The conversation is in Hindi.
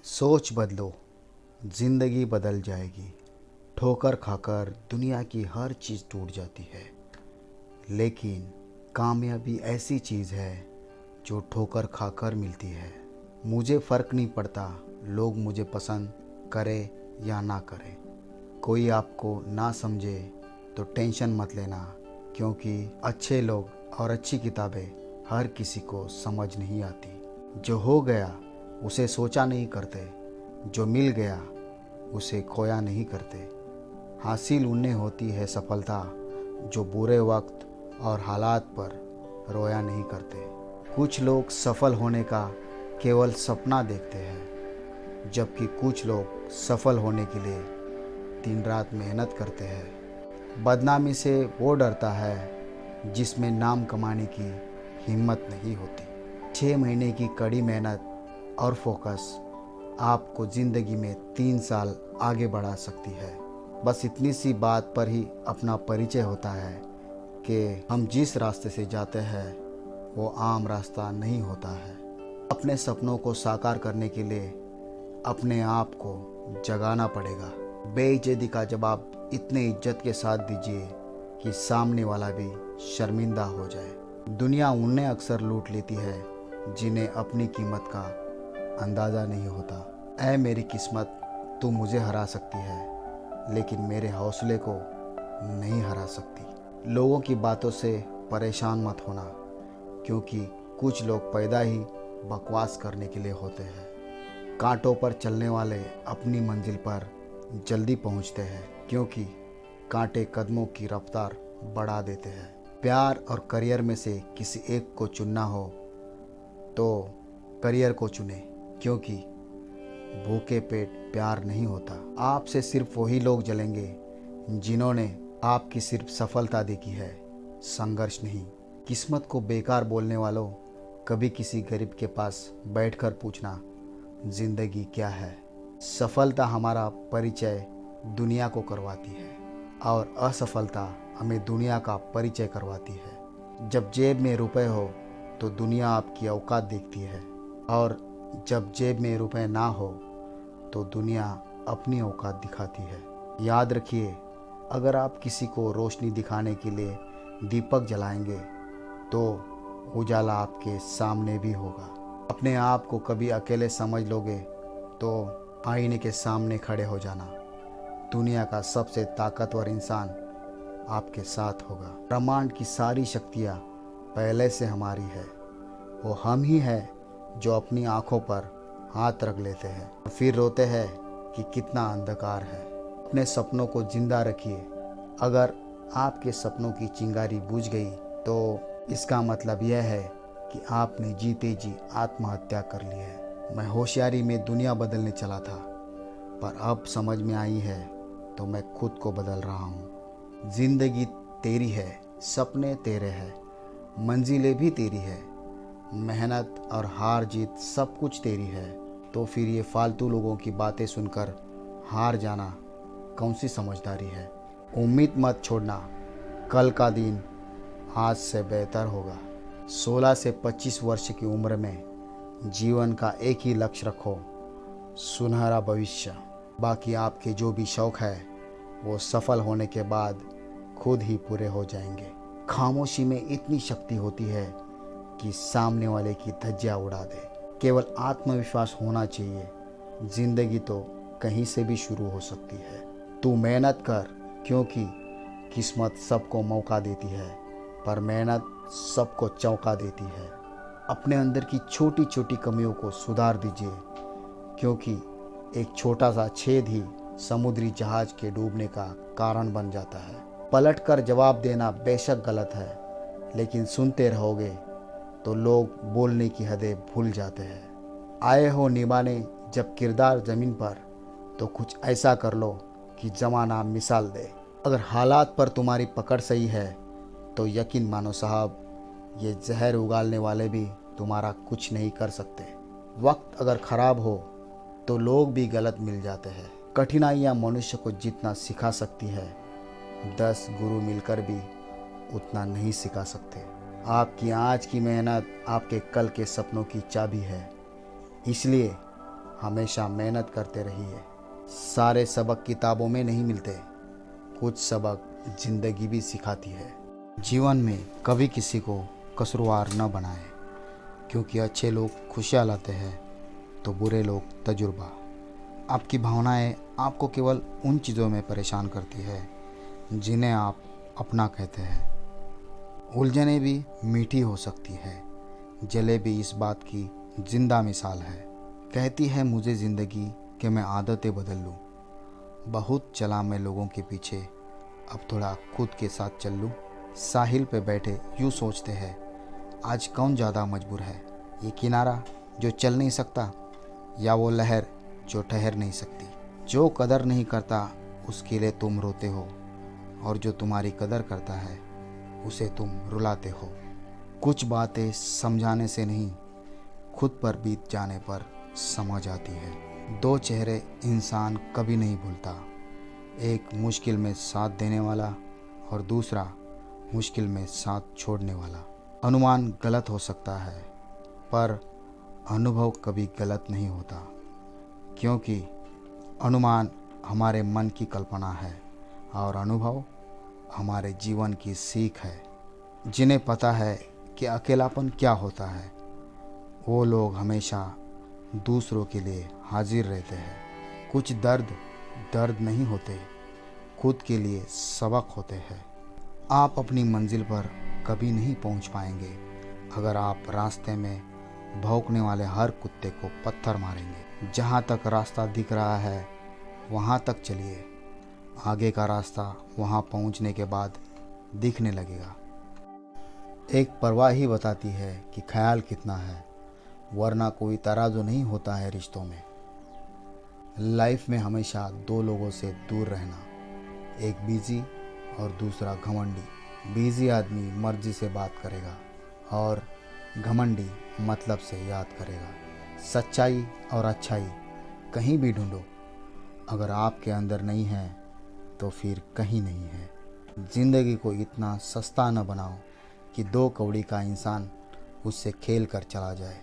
सोच बदलो, जिंदगी बदल जाएगी। ठोकर खाकर दुनिया की हर चीज़ टूट जाती है, लेकिन कामयाबी ऐसी चीज़ है जो ठोकर खाकर मिलती है। मुझे फ़र्क नहीं पड़ता लोग मुझे पसंद करे या ना करें। कोई आपको ना समझे तो टेंशन मत लेना, क्योंकि अच्छे लोग और अच्छी किताबें हर किसी को समझ नहीं आती। जो हो गया उसे सोचा नहीं करते, जो मिल गया उसे खोया नहीं करते। हासिल उन्हें होती है सफलता जो बुरे वक्त और हालात पर रोया नहीं करते। कुछ लोग सफल होने का केवल सपना देखते हैं, जबकि कुछ लोग सफल होने के लिए दिन रात मेहनत करते हैं। बदनामी से वो डरता है जिसमें नाम कमाने की हिम्मत नहीं होती। 6 महीने की कड़ी मेहनत और फोकस आपको ज़िंदगी में 3 साल आगे बढ़ा सकती है। बस इतनी सी बात पर ही अपना परिचय होता है कि हम जिस रास्ते से जाते हैं वो आम रास्ता नहीं होता है। अपने सपनों को साकार करने के लिए अपने आप को जगाना पड़ेगा। बेइज्जती का जवाब इतने इज्जत के साथ दीजिए कि सामने वाला भी शर्मिंदा हो जाए। दुनिया उन्हें अक्सर लूट लेती है जिन्हें अपनी कीमत का अंदाज़ा नहीं होता। ऐ मेरी किस्मत, तू मुझे हरा सकती है लेकिन मेरे हौसले को नहीं हरा सकती। लोगों की बातों से परेशान मत होना, क्योंकि कुछ लोग पैदा ही बकवास करने के लिए होते हैं। कांटों पर चलने वाले अपनी मंजिल पर जल्दी पहुंचते हैं, क्योंकि कांटे कदमों की रफ्तार बढ़ा देते हैं। प्यार और करियर में से किसी एक को चुनना हो तो करियर को चुने, क्योंकि भूखे पेट प्यार नहीं होता। आपसे सिर्फ वही लोग जलेंगे जिन्होंने आपकी सिर्फ सफलता देखी है, संघर्ष नहीं। किस्मत को बेकार बोलने वालों, कभी किसी गरीब के पास बैठकर पूछना जिंदगी क्या है। सफलता हमारा परिचय दुनिया को करवाती है और असफलता हमें दुनिया का परिचय करवाती है। जब जेब में रुपए हो तो दुनिया आपकी औकात देखती है, और जब जेब में रुपए ना हो तो दुनिया अपनी औकात दिखाती है। याद रखिए, अगर आप किसी को रोशनी दिखाने के लिए दीपक जलाएंगे तो उजाला आपके सामने भी होगा। अपने आप को कभी अकेले समझ लोगे तो आईने के सामने खड़े हो जाना। दुनिया का सबसे ताकतवर इंसान आपके साथ होगा। ब्रह्मांड की सारी शक्तियाँ पहले से हमारी है। वो हम ही हैं जो अपनी आँखों पर हाथ रख लेते हैं और फिर रोते हैं कि कितना अंधकार है। अपने सपनों को जिंदा रखिए। अगर आपके सपनों की चिंगारी बुझ गई तो इसका मतलब यह है कि आपने जीते जी आत्महत्या कर ली है। मैं होशियारी में दुनिया बदलने चला था, पर अब समझ में आई है तो मैं खुद को बदल रहा हूँ। जिंदगी तेरी है, सपने तेरे हैं, मंजिलें भी तेरी है, मेहनत और हार जीत सब कुछ तेरी है। तो फिर ये फालतू लोगों की बातें सुनकर हार जाना कौन सी समझदारी है। उम्मीद मत छोड़ना, कल का दिन आज से बेहतर होगा। 16 से 25 वर्ष की उम्र में जीवन का एक ही लक्ष्य रखो, सुनहरा भविष्य। बाकी आपके जो भी शौक़ है वो सफल होने के बाद खुद ही पूरे हो जाएंगे। खामोशी में इतनी शक्ति होती है कि सामने वाले की धज्जियां उड़ा दे। केवल आत्मविश्वास होना चाहिए। जिंदगी तो कहीं से भी शुरू हो सकती है। तू मेहनत कर, क्योंकि किस्मत सबको मौका देती है, पर मेहनत सबको चौंका देती है। अपने अंदर की छोटी छोटी कमियों को सुधार दीजिए, क्योंकि एक छोटा सा छेद ही समुद्री जहाज के डूबने का कारण बन जाता है। पलटकर जवाब देना बेशक गलत है, लेकिन सुनते रहोगे तो लोग बोलने की हदें भूल जाते हैं। आए हो निभाने जब किरदार ज़मीन पर, तो कुछ ऐसा कर लो कि ज़माना मिसाल दे। अगर हालात पर तुम्हारी पकड़ सही है तो यकीन मानो साहब, ये जहर उगालने वाले भी तुम्हारा कुछ नहीं कर सकते। वक्त अगर ख़राब हो तो लोग भी गलत मिल जाते हैं। कठिनाइयाँ मनुष्य को जितना सिखा सकती है, 10 गुरु मिलकर भी उतना नहीं सिखा सकते। आपकी आज की मेहनत आपके कल के सपनों की चाबी है। इसलिए हमेशा मेहनत करते रहिए। सारे सबक किताबों में नहीं मिलते, कुछ सबक ज़िंदगी भी सिखाती है। जीवन में कभी किसी को कसूरवार न बनाएं, क्योंकि अच्छे लोग खुशियाँ लाते हैं तो बुरे लोग तजुर्बा। आपकी भावनाएं आपको केवल उन चीज़ों में परेशान करती है जिन्हें आप अपना कहते हैं। उलझनें भी मीठी हो सकती है, जलेबी इस बात की जिंदा मिसाल है। कहती है मुझे ज़िंदगी कि मैं आदतें बदल लूँ। बहुत चला मैं लोगों के पीछे, अब थोड़ा खुद के साथ चल लूँ। साहिल पे बैठे यूँ सोचते हैं, आज कौन ज़्यादा मजबूर है, ये किनारा जो चल नहीं सकता या वो लहर जो ठहर नहीं सकती। जो कदर नहीं करता उसके लिए तुम रोते हो, और जो तुम्हारी कदर करता है उसे तुम रुलाते हो। कुछ बातें समझाने से नहीं, खुद पर बीत जाने पर समझ आती है। दो चेहरे इंसान कभी नहीं भूलता, एक मुश्किल में साथ देने वाला और दूसरा मुश्किल में साथ छोड़ने वाला। अनुमान गलत हो सकता है, पर अनुभव कभी गलत नहीं होता, क्योंकि अनुमान हमारे मन की कल्पना है और अनुभव हमारे जीवन की सीख है। जिन्हें पता है कि अकेलापन क्या होता है, वो लोग हमेशा दूसरों के लिए हाजिर रहते हैं। कुछ दर्द दर्द नहीं होते, खुद के लिए सबक होते हैं। आप अपनी मंजिल पर कभी नहीं पहुंच पाएंगे अगर आप रास्ते में भौंकने वाले हर कुत्ते को पत्थर मारेंगे। जहाँ तक रास्ता दिख रहा है वहाँ तक चलिए, आगे का रास्ता वहाँ पहुँचने के बाद दिखने लगेगा। एक परवाही बताती है कि ख्याल कितना है, वरना कोई तराजू नहीं होता है रिश्तों में। लाइफ में हमेशा दो लोगों से दूर रहना, एक बिजी और दूसरा घमंडी। बिजी आदमी मर्जी से बात करेगा और घमंडी मतलब से याद करेगा। सच्चाई और अच्छाई कहीं भी ढूंढो, अगर आपके अंदर नहीं है तो फिर कहीं नहीं है। ज़िंदगी को इतना सस्ता न बनाओ कि 2 कौड़ी का इंसान उससे खेल कर चला जाए।